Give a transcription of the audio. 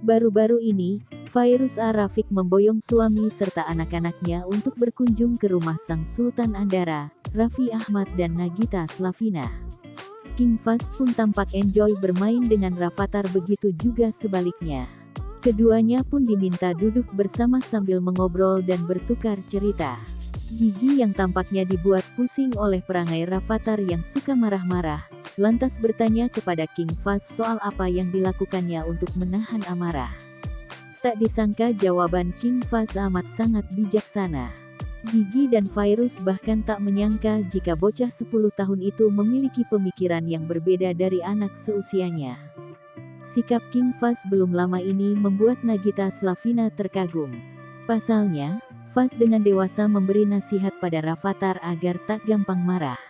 Baru-baru ini, Fairuz Ar-Rafiq memboyong suami serta anak-anaknya untuk berkunjung ke rumah sang Sultan Andara, Raffi Ahmad dan Nagita Slavina. King Fahz pun tampak enjoy bermain dengan Rafattar, begitu juga sebaliknya. Keduanya pun diminta duduk bersama sambil mengobrol dan bertukar cerita. Gigi yang tampaknya dibuat pusing oleh perangai Rafattar yang suka marah-marah, lantas bertanya kepada King Fahz soal apa yang dilakukannya untuk menahan amarah. Tak disangka jawaban King Fahz amat sangat bijaksana. Gigi dan Fairuz bahkan tak menyangka jika bocah 10 tahun itu memiliki pemikiran yang berbeda dari anak seusianya. Sikap King Fahz belum lama ini membuat Nagita Slavina terkagum. Pasalnya, Fahz dengan dewasa memberi nasihat pada Rafattar agar tak gampang marah.